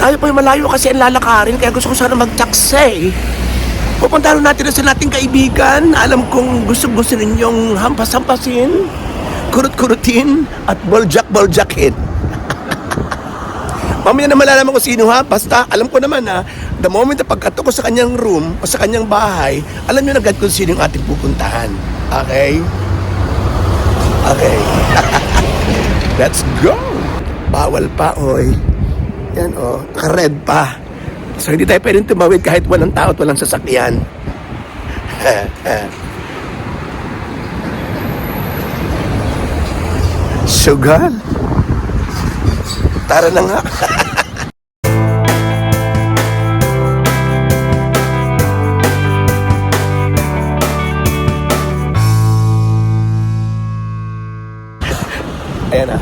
Tayo po yung malayo kasi ang lalakarin, kaya gusto ko sana mag-taxi. Pupuntahan natin sa nating kaibigan. Alam kong gusto ninyong hampas-hampasin, kurut-kurutin, at boljak-boljakin. Mamaya na malalaman ko sino ha. Basta alam ko naman ha, the moment na pagkatok ko sa kanyang room o sa kanyang bahay, alam nyo na agad kung sino yung ating pupuntahan. Okay? Okay. Let's go! Bawal pa, oy. Yan, oh. Naka-red pa. So, hindi tayo pwedeng tumawid kahit walang tao at walang sasakyan. Sugal. Tara na nga. Ayan na.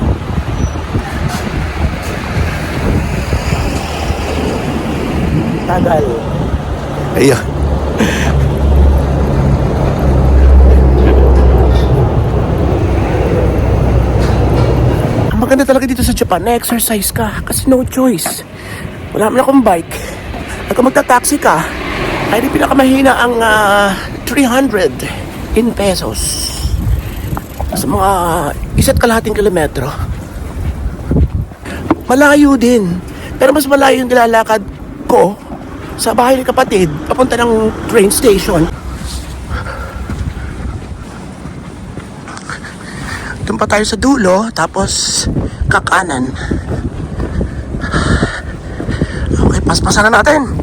Tagal. Ayan. Ang maganda talaga dito sa Japan, na-exercise ka kasi no choice. Wala naman akong bike. At kung magta-taxi ka, ay di pinakamahina ang 300 in pesos. Sa mga 1.5 kilometro. Malayo din. Pero mas malayo yung nilalakad ko sa bahay ng kapatid, papunta ng train station. Doon pa tayo sa dulo, tapos kakanan. Okay, paspasan na natin.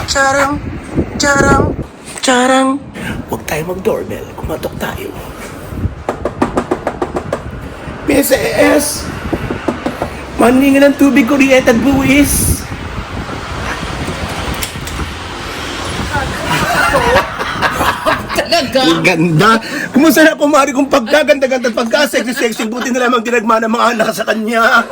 Charang, charang, charang. Huwag tayo mag-doorbell, kumatok tayo. Mrs. Maningan ng tubig ko rin at buwis. Talaga? Ang ganda. Kumusta na kumari kung pagkaganda-ganda at pagka-sexy-sexy, buti na lamang dinagmana ng mga anak sa kanya.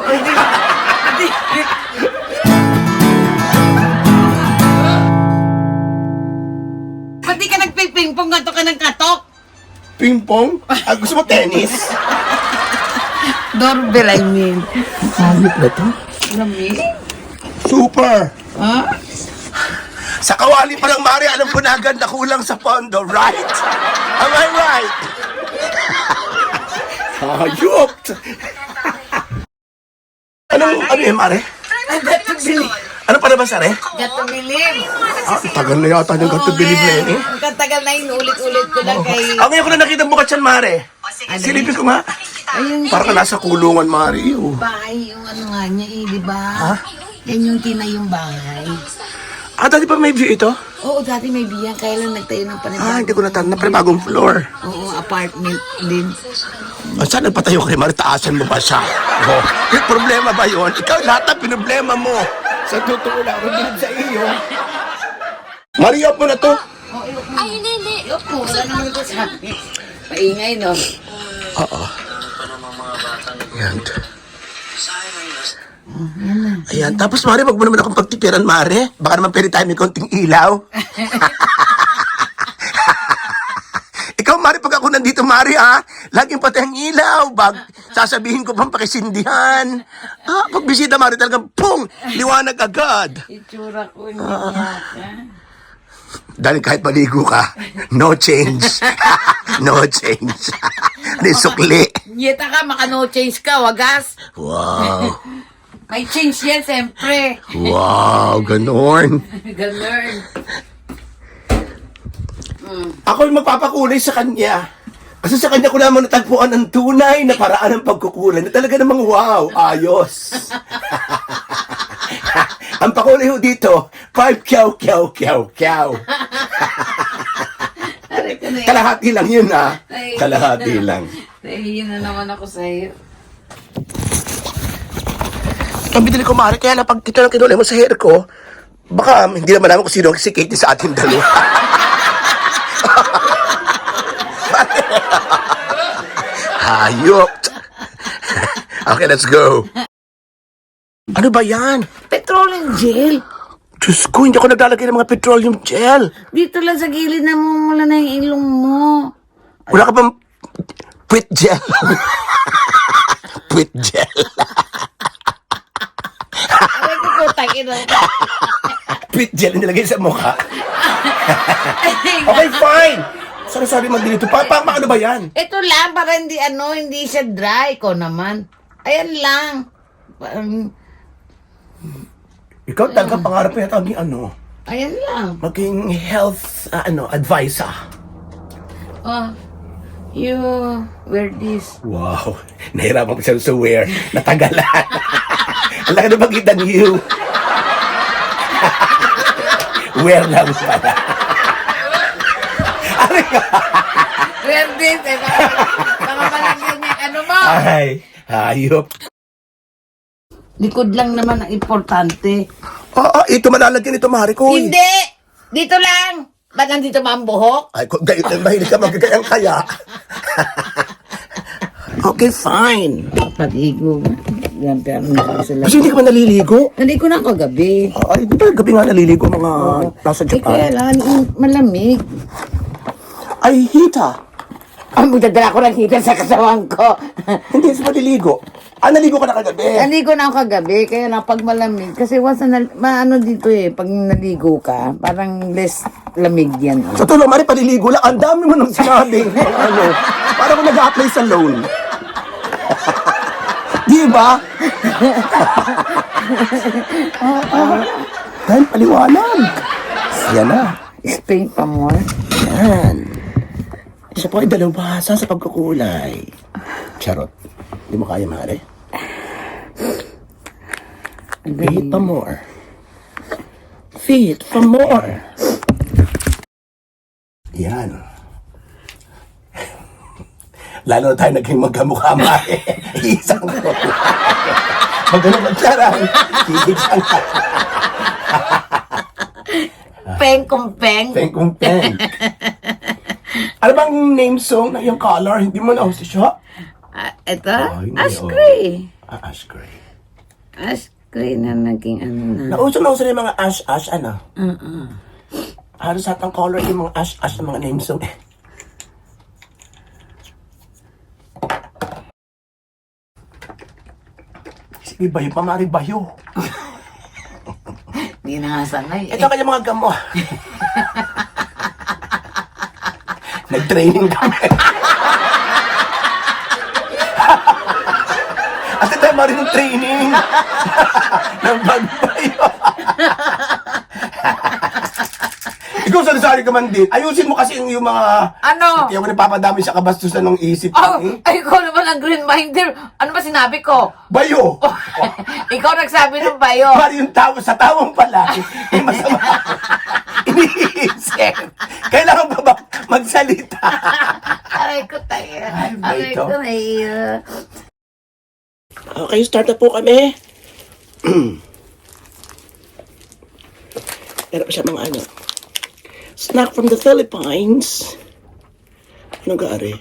Pati ka nagpipingpong, gato ka ng katok. Ping-pong? Ah, gusto mo tennis? Doorbell, I mean. Ayop na to. Lamig? Super! Ha? Sa kawali pa ng Mari, alam ko na agad na kulang sa pondo, right? Am I right? Ayop! Ano yun, Mari? Gato bilib. Ano pa naman, Sare? Gato bilib. Ah, tagal na yata ng gato bilib na yun eh. Ang katagal na yun, ulit-ulit ko lang kay... Ah, ngayon ko na nakita bukat yan, Mare. Ano Silipin ko nga. Ayun, Parang ka nasa kulungan, Mari. Oh. bahay yung ano nga niya eh, di ba? Ha? Yan yung tinayong bahay. Ah, dati pa may view ito? Oo, dati may biyan, kaya lang nagtayo ng panibagong... Ah, hindi ko natanda. Panibagong floor. Oo, apartment din. Ah, saan nagpatayo kayo, Mari? Taasan mo ba siya? Oh, may problema ba yun? Ikaw lahat ang pinoblema mo. Sa totoo lang, ako din sa iyo. Mari, up mo na to. Ay, hindi. Opo, wala naman ito sabi. Paingay, no? Oo. Ayan. Ayan. Tapos, Mari, wag mo naman akong pagtipiran, Mari. Baka naman pwede tayo may konting ilaw. Ikaw, Mari, pag ako nandito, Mari, ha? Laging patay ang ilaw. Sasabihin ko pang pakisindihan. Ah, pag bisita, Mari, talagang pung! Liwanag agad. Itsura ko niya. Dahil kahit maligo ka, no change. No change. May sukli. Yeta ka, maka no change ka, wagas. Wow. May change yan, siyempre. Wow, ganon. Ganun. Ako yung magpapakulay sa kanya. Kasi sa kanya ko naman natagpuan ang tunay na paraan ng pagkukulay na talaga namang wow, ayos. Ang pakulay ho dito, 5 kyaw. Kalahati lang yun ha. Kalahati lang. Nahihiya na naman ako sa'yo. Ang binili ko, Mari, kaya lang pag ito lang kinulay mo sa hair ko, baka hindi naman namin kung sino si Katie sa ating dalawa. Hayop! Okay, let's go. Ano ba yan? Petroleum gel. Diyos ko, hindi ako naglalagay ng mga petroleum gel. Dito lang sa gilid na mumula na yung ilong mo. Wala ka bang puwit gel? Puwit gel. Aray ko po, takin lang. Puwit gel na nilagay sa mukha. Okay, fine. Sorry, mag-delete. Paano ba yan? Ito lang, para hindi siya dry ko naman. Ayan lang. Ikaw talaga pangarap mo yata maging Ayan lang. maging health, advisor. Oh, you wear this. Wow, nahirapan ko siya sa wear. Natagalan. Ang laki na magitan you. Wear lang pala. Ano ka? Wear this. Baka malagyan niya ano mo. Ay, hayop. Likod lang naman ang importante. Oo, ito malalagyan ito, Mari ko. Hindi! Dito lang! Ba't nandito ba ang buhok? Ay, kung gayon na mahilig ka magkagayang kaya. Okay, fine. Paligo. Yan, pero sila. Kasi hindi ka man naliligo. Naligo na ako gabi. Ay, di ba gabi nga naliligo mga nasa Eh, kaya Japan? lang, malamig. Ay, hita. Magdadala ko ng hita sa kasawang ko. Hindi, sa maliligo. Naligo ka na kagabi. Naligo na ako kagabi, kaya lang pag malamig. Kasi once na, maano dito pag naligo ka, parang less lamig yan. Sa tulong, Mari, paliligo lang. Ang dami mo nang sinabi. Para ko nag-a-apply sa loan. Di ba? Dahil paliwanag. Yan na. Explain pa more. Yan. Isa po ay dalawasa sa pagkukulay. Charot. Hindi mo kaya, Mari. Feed pa more. Feed for more. Yan. Lalo na tayo naging magkamukha, Mari. Isang ko. Magano magcharang. Isang ka. Peng kung peng. Peng kung peng. Ano bang name song na yung color? Hindi mo na ako siya? Ito? hindi, Ash oh. gray. Ash gray. Ash gray na naging ano na. Nauso na yung mga ash-ash, ano? Halos lahat ng color yung mga ash-ash ng mga name song. Sige, bayo pa, Mari, bayo. Hindi na nga sanay. Ito kaya mga gamo. Nag-training kami. At ito Mari ng training. Ng bagbayo. Ikaw sari-sari ka man din. Ayusin mo kasi yung mga... Ano? Kaya mo napapadami sa kabastusan ng isip. Oh, ay, ikaw naman ang green minder. Ano ba sinabi ko? Bayo! Ikaw nagsabi ng bayo. Mari yung tao sa tawang pala. Eh, masama. Iniisip. Kailangan ba magsalita? Aray ko tayo. Ay, Aray ito. ko tayo. Okay, start na po kami. Meron pa siya mga ano. Snack from the Philippines. Ano gaari?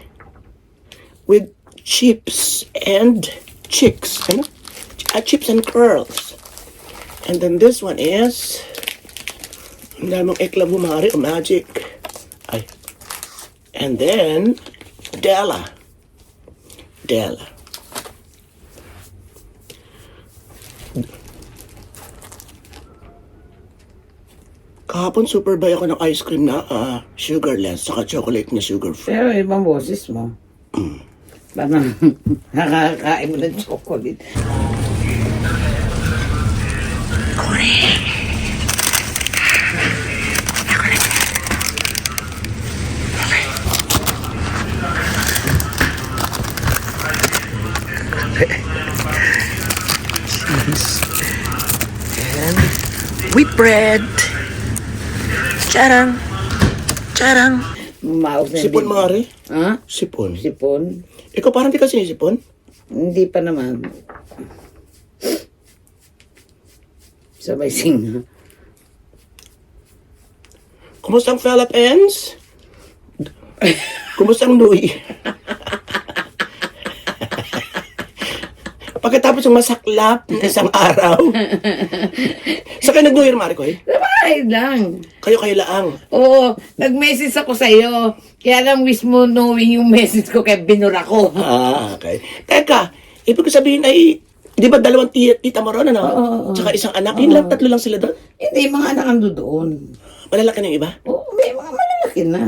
With chips and chicks. Ano? Chips and curls. And then this one is... Ang damang eklabu, Mari, o magic. Ay. And then, Della. Della. Kahapon super buy ako ng ice cream na sugarless saka chocolate na sugar free. Pero ibang boses mo. Parang nakakain mo ng chocolate. Cheese. And wheat bread. Charang. Charang. Maos na Sipon, din. Mari. Ha? Sipon. Sipon? Ikaw parang di ka sinisipon? Hindi pa naman. Sabay sing. Kumusta ang Philippines? Kumusta ang Louie? Pagkatapos ng masaklap ng isang araw. Sa kayo nag-New Year, Maricoy? Sa bahay lang. Kayo laang. Oo, nag-message ako sa'yo. Kaya lang wish mo knowing yung message ko kaya binura ko. Okay. Teka, ibig ko sabihin ay, di ba dalawang tita mo ron, ano? Oo. Tsaka isang anak. Yun lang, tatlo lang sila doon. Hindi, mga anak ando doon. Malalaki na yung iba? Oo, may mga malalaki na.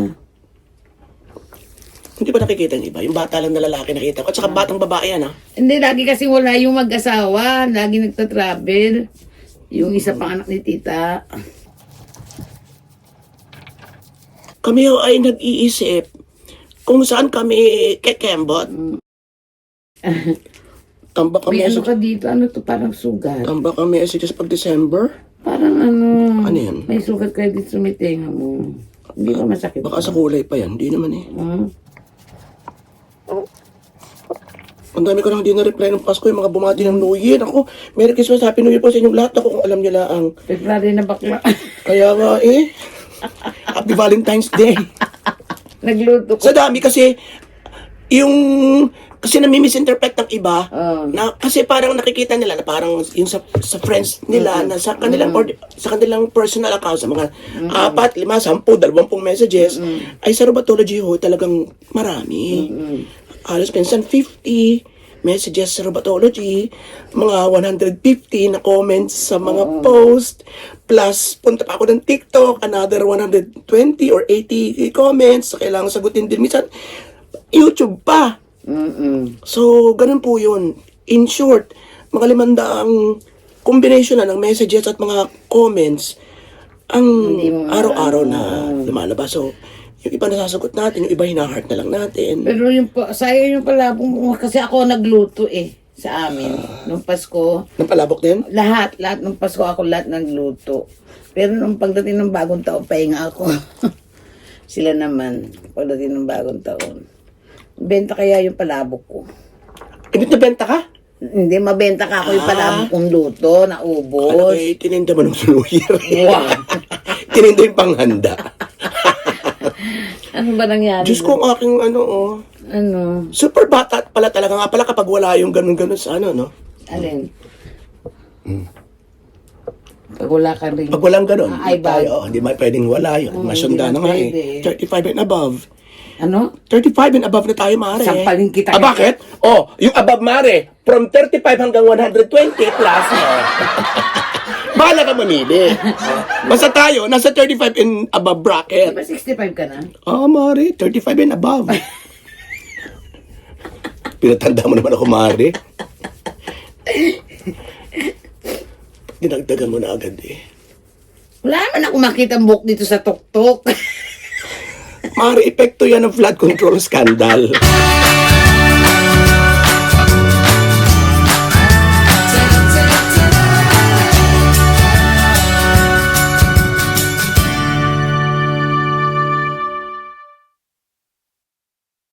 Hindi ba nakikita yung iba? Yung bata lang na lalaki nakita ko. At saka batang babae yan, ha? Hindi, lagi kasi wala yung mag-asawa. Lagi nagta-travel. Yung isa pang anak ni tita. Kami ho ay nag-iisip kung saan kami kekembot. Tambak kami May ano ka dito, ano to, parang sugat. Tambak kami sa pag December. Parang ano, Ano yan? may sugat kayo dito sa may tenga mo. Hindi ba masakit? Baka sa kulay pa yan. Hindi naman eh. Hmm? Ang dami ko nang hindi na-reply ng Pasko, yung mga bumati ng New Year. Ako, Merry Christmas, Happy New Year po sa inyong lahat. Ako kung alam nyo lang. February na bakla. Kaya nga eh. Happy Valentine's Day. Nagluto ko. Sa dami kasi, kasi nami-misinterpret ng iba, na kasi parang nakikita nila na parang yung sa friends nila, na sa kanilang, or sa kanilang personal account, sa mga 4, 5, 10, 20 messages, ay sa Robatology ho, talagang marami. Halos minsan 50 messages sa Robatology, mga 150 na comments sa mga post, plus punta pa ako ng TikTok, another 120 or 80 comments, kailangan sagutin din minsan, YouTube pa. So, ganun po yun. In short, mga 500 combination na ng messages at mga comments ang araw-araw na lumalabas. So, yung iba nasasagot natin, yung iba hinaheart na lang natin. Pero yung sayang yung palabong kasi ako nagluto sa amin nung Pasko. Napalabok din? Lahat ng Pasko ako lahat nagluto. Pero nung pagdating ng bagong taon, pahinga ako. Sila naman, pagdating ng bagong taon. Benta kaya yung palabok ko. Ibig na benta ka? Hindi, mabenta ka ako yung palabok kong luto, naubos. Okay, tininda mo ng New Year. Wow. Tininda yung panghanda. Ano ba nangyari? Diyos ko, ang aking Ano? super bata pala talaga nga pala kapag wala yung ganun-ganun sa no? Alin? Pag wala ka rin. Pag walang ganun, Ay, bag. hindi man pwedeng wala yun. Masyanda hindi na nga pwede. 35 and above. Ano? 35 and above na tayo, Mare. Sampalin kita. Bakit? Yung above, Mare, from 35 hanggang 120 plus. Bahala ka mamili. Basta tayo, nasa 35 and above bracket. Diba 65 ka na? Mare, 35 and above. Pinatanda mo naman ako, Mare. Dinagdagan mo na agad eh. Wala naman ako makita ang buhok dito sa tuktok. Mare, epekto yan ng flood control scandal.